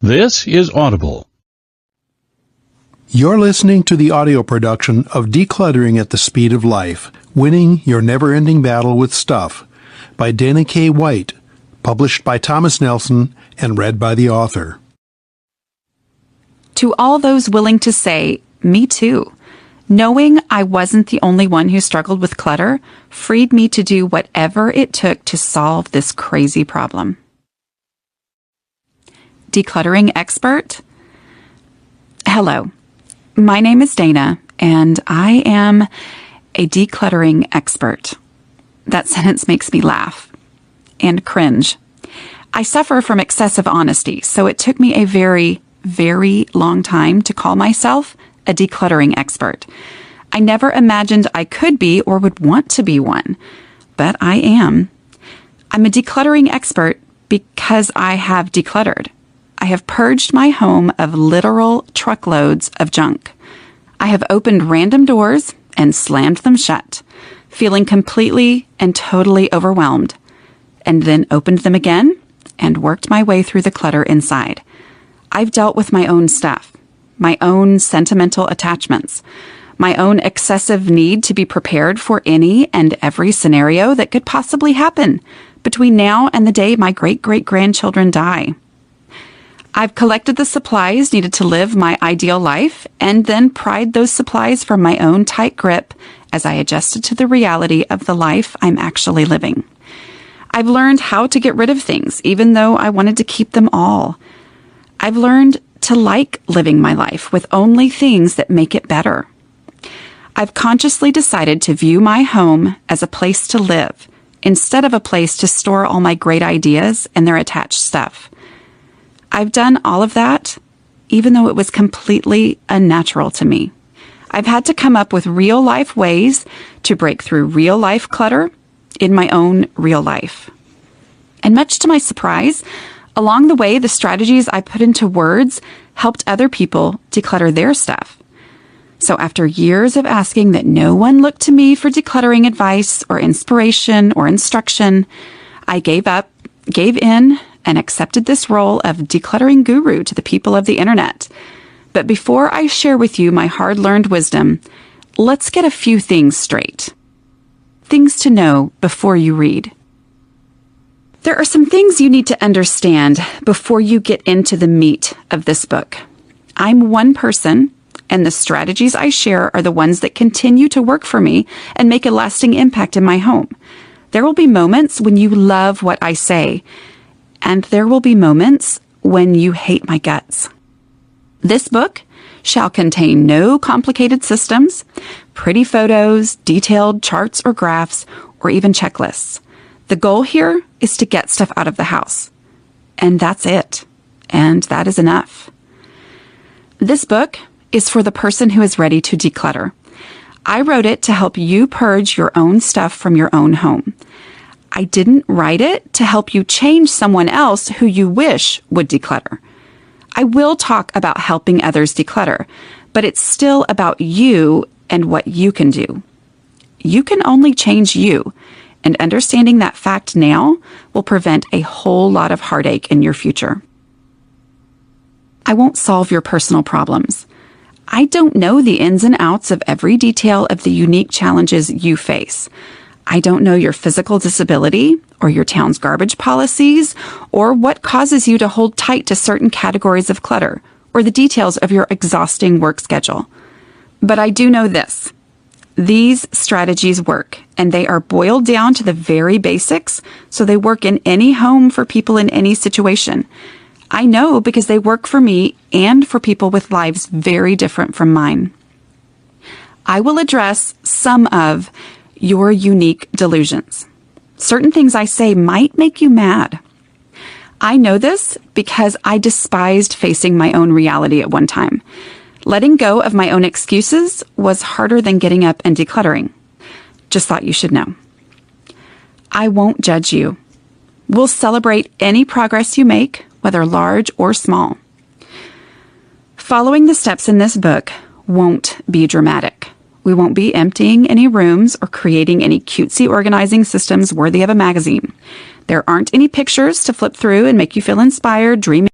This is Audible. You're listening to the audio production of Decluttering at the Speed of Life, Winning Your Never-Ending Battle with Stuff, by Dana K. White, published by Thomas Nelson and read by the author. To all those willing to say, me too, knowing I wasn't the only one who struggled with clutter freed me to do whatever it took to solve this crazy problem. Decluttering expert? Hello, my name is Dana, and I am a decluttering expert. That sentence makes me laugh and cringe. I suffer from excessive honesty, so it took me a very, very long time to call myself a decluttering expert. I never imagined I could be or would want to be one, but I am. I'm a decluttering expert because I have decluttered. I have purged my home of literal truckloads of junk. I have opened random doors and slammed them shut, feeling completely and totally overwhelmed, and then opened them again and worked my way through the clutter inside. I've dealt with my own stuff, my own sentimental attachments, my own excessive need to be prepared for any and every scenario that could possibly happen between now and the day my great-great-grandchildren die. I've collected the supplies needed to live my ideal life and then pried those supplies from my own tight grip as I adjusted to the reality of the life I'm actually living. I've learned how to get rid of things, even though I wanted to keep them all. I've learned to like living my life with only things that make it better. I've consciously decided to view my home as a place to live instead of a place to store all my great ideas and their attached stuff. I've done all of that, even though it was completely unnatural to me. I've had to come up with real-life ways to break through real-life clutter in my own real life. And much to my surprise, along the way, the strategies I put into words helped other people declutter their stuff. So after years of asking that no one look to me for decluttering advice or inspiration or instruction, I gave in, and accepted this role of decluttering guru to the people of the internet. But before I share with you my hard-learned wisdom, let's get a few things straight. Things to know before you read. There are some things you need to understand before you get into the meat of this book. I'm one person, and the strategies I share are the ones that continue to work for me and make a lasting impact in my home. There will be moments when you love what I say, and there will be moments when you hate my guts. This book shall contain no complicated systems, pretty photos, detailed charts or graphs, or even checklists. The goal here is to get stuff out of the house. And that's it. And that is enough. This book is for the person who is ready to declutter. I wrote it to help you purge your own stuff from your own home. I didn't write it to help you change someone else who you wish would declutter. I will talk about helping others declutter, but it's still about you and what you can do. You can only change you, and understanding that fact now will prevent a whole lot of heartache in your future. I won't solve your personal problems. I don't know the ins and outs of every detail of the unique challenges you face. I don't know your physical disability or your town's garbage policies or what causes you to hold tight to certain categories of clutter or the details of your exhausting work schedule. But I do know this. These strategies work, and they are boiled down to the very basics, so they work in any home for people in any situation. I know because they work for me and for people with lives very different from mine. I will address some of your unique delusions. Certain things I say might make you mad. I know this because I despised facing my own reality at one time. Letting go of my own excuses was harder than getting up and decluttering. Just thought you should know. I won't judge you. We'll celebrate any progress you make, whether large or small. Following the steps in this book won't be dramatic. We won't be emptying any rooms or creating any cutesy organizing systems worthy of a magazine. There aren't any pictures to flip through and make you feel inspired, dreaming